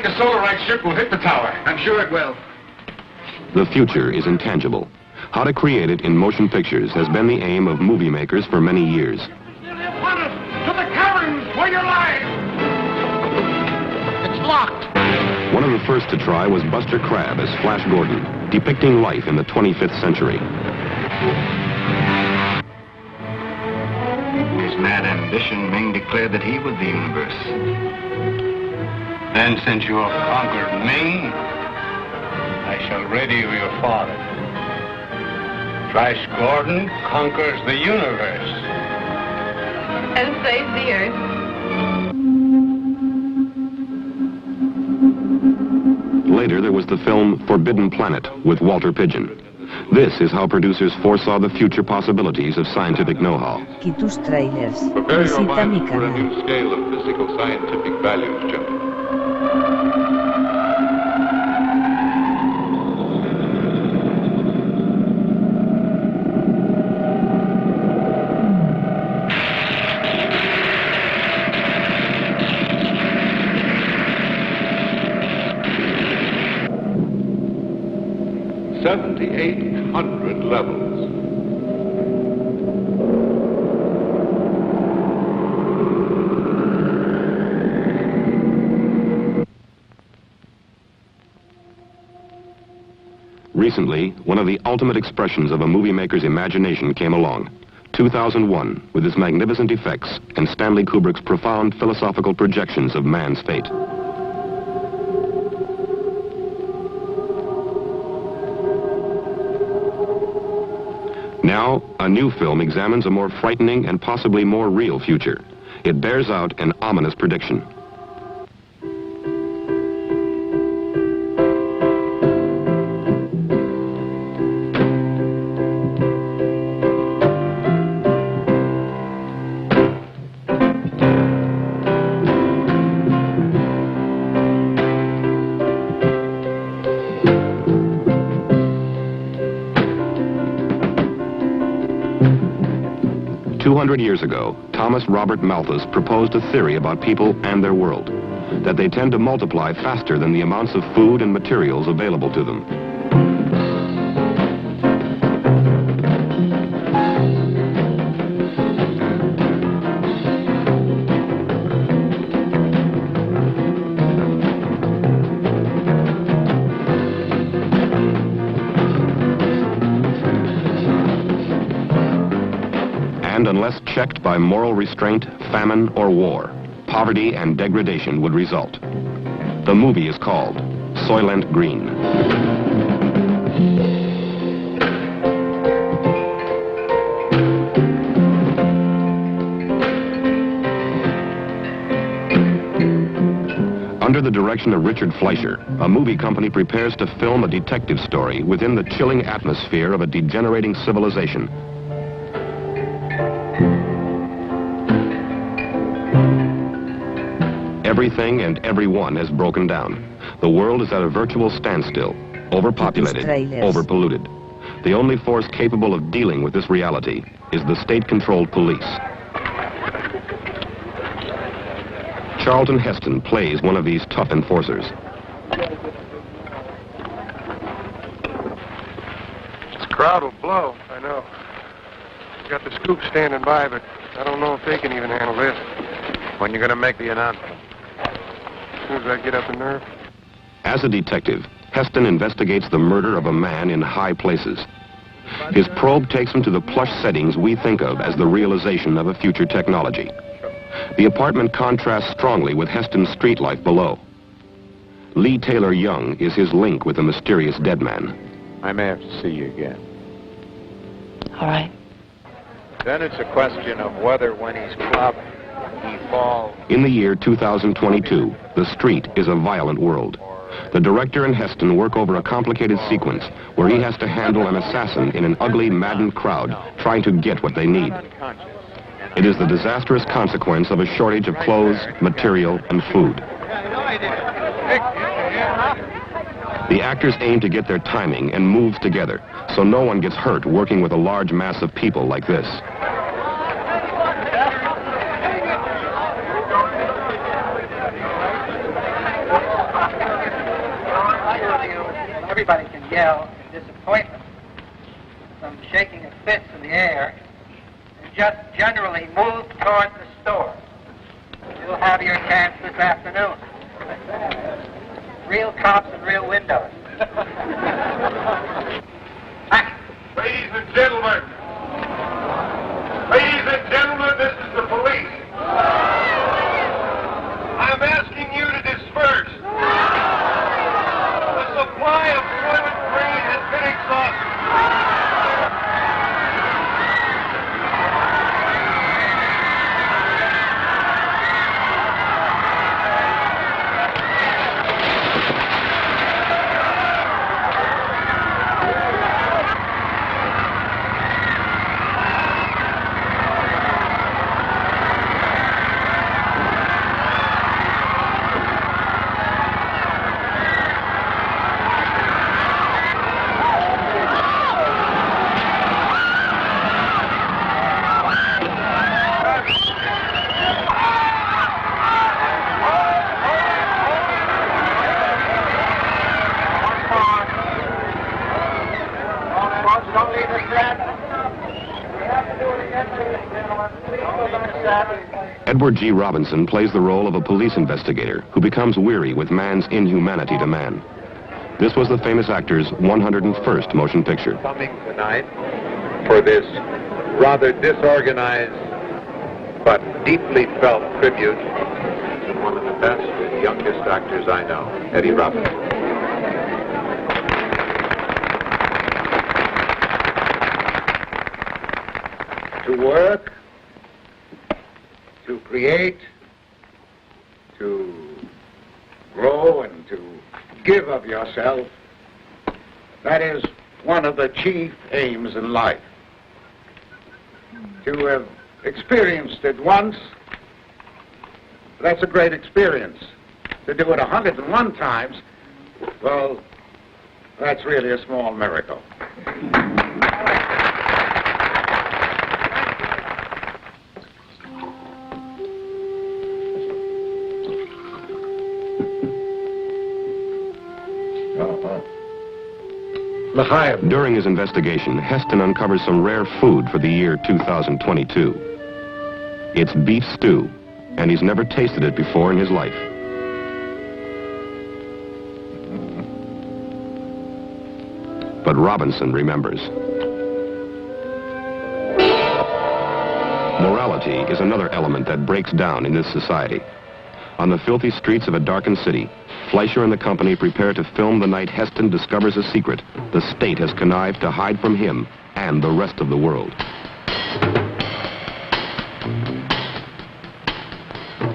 think the Solarite ship will hit the tower? I'm sure it will. The future is intangible. How to create it in motion pictures has been the aim of movie makers for many years. To the caverns where you're lying! It's locked! One of the first to try was Buster Crabbe as Flash Gordon, depicting life in the 25th century. His mad ambition, Ming declared that he was the universe. Then, since you have conquered Ming, I shall radio your father. Flash Gordon conquers the universe. And saves the earth. Later, there was the film Forbidden Planet with Walter Pidgeon. This is how producers foresaw the future possibilities of scientific know-how. Tus tráilers. Prepare your Visita mi mind for a canal. new scale of physical scientific values, gentlemen. $7,800 levels. Recently, one of the ultimate expressions of a movie maker's imagination came along. 2001, with its magnificent effects and Stanley Kubrick's profound philosophical projections of man's fate. Now, a new film examines a more frightening and possibly more real future. It bears out an ominous prediction. Years ago, Thomas Robert Malthus proposed a theory about people and their world, that they tend to multiply faster than the amounts of food and materials available to them. And unless checked by moral restraint, famine, or war, poverty and degradation would result. The movie is called Soylent Green. Under the direction of Richard Fleischer, a movie company prepares to film a detective story within the chilling atmosphere of a degenerating civilization. Everything and everyone has broken down. The world is at a virtual standstill, overpopulated, overpolluted. The only force capable of dealing with this reality is the state-controlled police. Charlton Heston plays one of these tough enforcers. This crowd will blow, I know. Got the scoop standing by, but I don't know if they can even handle this. When you gonna make the announcement? As soon as I get up the nerve. As a detective, Heston investigates the murder of a man in high places. His probe takes him to the plush settings we think of as the realization of a future technology. The apartment contrasts strongly with Heston's street life below. Lee Taylor Young is his link with the mysterious dead man. I may have to see you again. All right. Then it's a question of whether when he's clubbed, he falls. In the year 2022, the street is a violent world. The director and Heston work over a complicated sequence where he has to handle an assassin in an ugly, maddened crowd trying to get what they need. It is the disastrous consequence of a shortage of clothes, material, and food. The actors aim to get their timing and moves together, so no one gets hurt working with a large mass of people like this. everybody can yell in disappointment, some shaking of fists in the air, and just generally move toward the store. You'll have your chance this afternoon. Real cops and real windows. Ladies and gentlemen, this is the police. I'm asking you to disperse. The supply of Soylent Green has been exhausted. Edward G. Robinson plays the role of a police investigator who becomes weary with man's inhumanity to man. This was the famous actor's 101st motion picture. Coming tonight for this rather disorganized but deeply felt tribute to one of the best and youngest actors I know, Eddie Robinson. To work, to create, to grow and to give of yourself, that is one of the chief aims in life. To have experienced it once, that's a great experience. To do it 101 times, well, that's really a small miracle. During his investigation, Heston uncovers some rare food for the year 2022. It's beef stew, and he's never tasted it before in his life. But Robinson remembers. Morality is another element that breaks down in this society. On the filthy streets of a darkened city, Fleischer and the company prepare to film the night Heston discovers a secret the state has connived to hide from him and the rest of the world.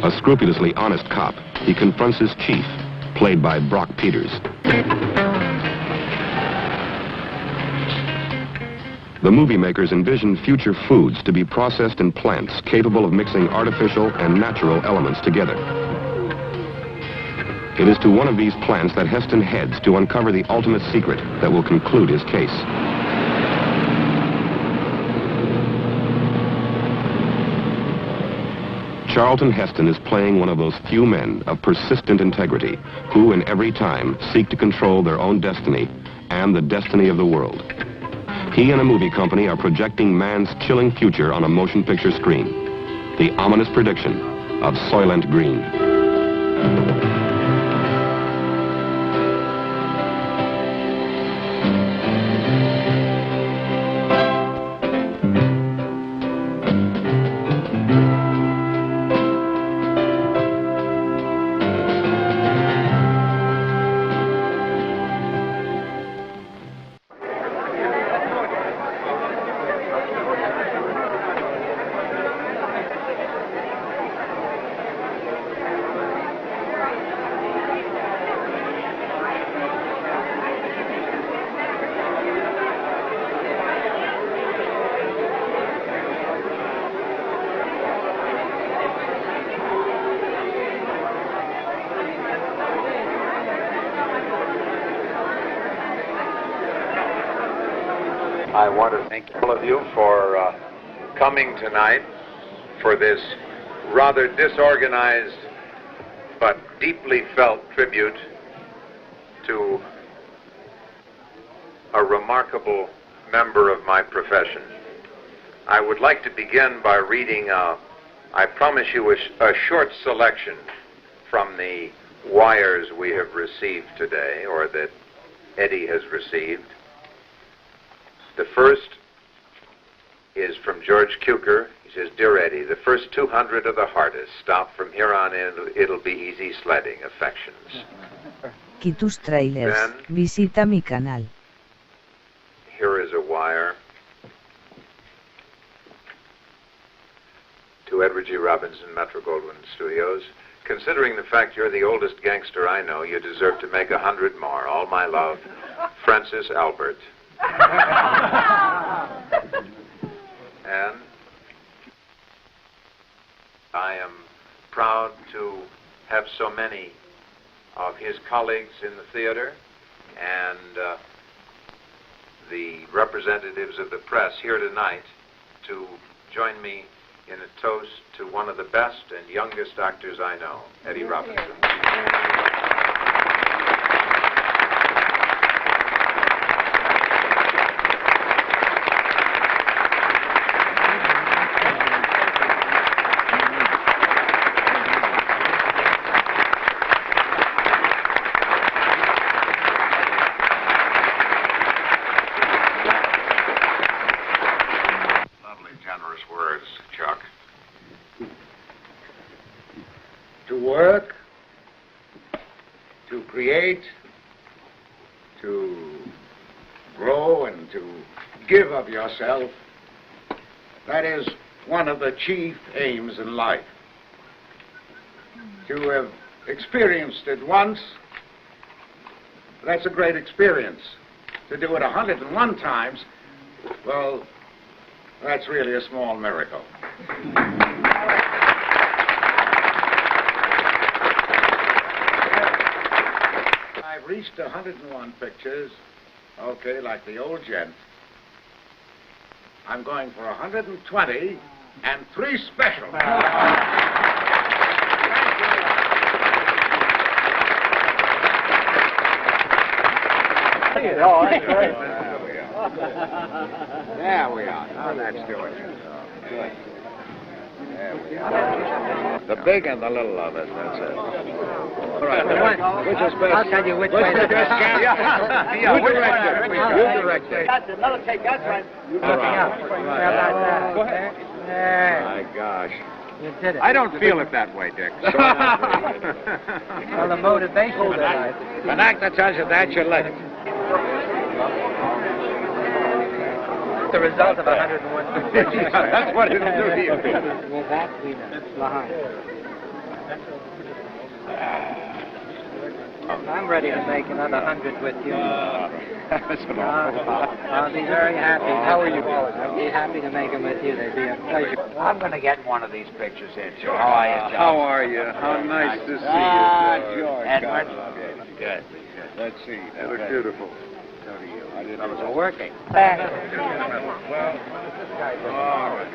A scrupulously honest cop, he confronts his chief, played by Brock Peters. The movie makers envision future foods to be processed in plants capable of mixing artificial and natural elements together. It is to one of these plants that Heston heads to uncover the ultimate secret that will conclude his case. Charlton Heston is playing one of those few men of persistent integrity who, in every time, seek to control their own destiny and the destiny of the world. He and a movie company are projecting man's chilling future on a motion picture screen. The ominous prediction of Soylent Green. I want to thank all of you for coming tonight for this rather disorganized but deeply felt tribute to a remarkable member of my profession. I would like to begin by reading, I promise you, a short selection from the wires we have received today, or that Eddie has received. The first is from George Cukor. He says, "Dear Eddie, the first 200 are the hardest. Stop from here on in, it'll be easy sledding. Affections." Tus trailers, Then, visita mi canal. here is a wire to Edward G. Robinson, Metro-Goldwyn Studios. "Considering the fact you're the oldest gangster I know, you deserve to make 100 more. All my love, Francis Albert." And I am proud to have so many of his colleagues in the theater and the representatives of the press here tonight to join me in a toast to one of the best and youngest actors I know, Eddie Robinson. Lovely, generous words, Chuck. To work, to create, to grow, and to give of yourself, that is one of the chief aims in life. To have experienced it once, that's a great experience. To do it 101 times, well, that's really a small miracle. I've reached 101 pictures, okay, like the old gent. I'm going for 120 and 3 special. Oh, that's great. There we are. Now that's doing it. Good. There we are. The big and the little of it, that's it. All right. Which is best? I'll tell you which way Which to is best, Ken? Yeah. You direct it. You direct it. That's another take. That's right. All right. How about that? Go ahead. There. My gosh. You did it. I don't feel it that way, Dick. Well, the motivation tonight. An actor tells you that, you let it. The result of 101 pictures. That's what it'll do to you. Well, that we know. Behind. I'm ready to make another 100 with you. That's an I'll be very happy. How are you? I'll be happy to make them with you. They'd be a pleasure. I'm going to get one of these pictures in, Joe. How are you, Joe? How are you? How nice to see you, George. Edward. Good. Let's see. You look beautiful. So do you. I didn't know it was working. Thanks. Well, all right.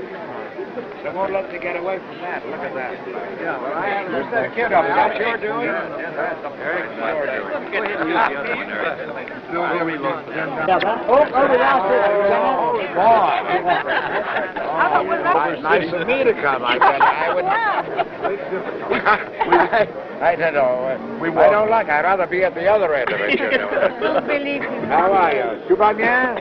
They won't let you get away from that. Look at that. Yeah, well, I have just that kid up there. Sure doing? That's a very sure doing. Go ahead and use the other one there. No, let me look. It was nice of me to come. I said I would. I said, I don't like. I'd rather be at the other end of it, you know. How are you? Tu vas bien?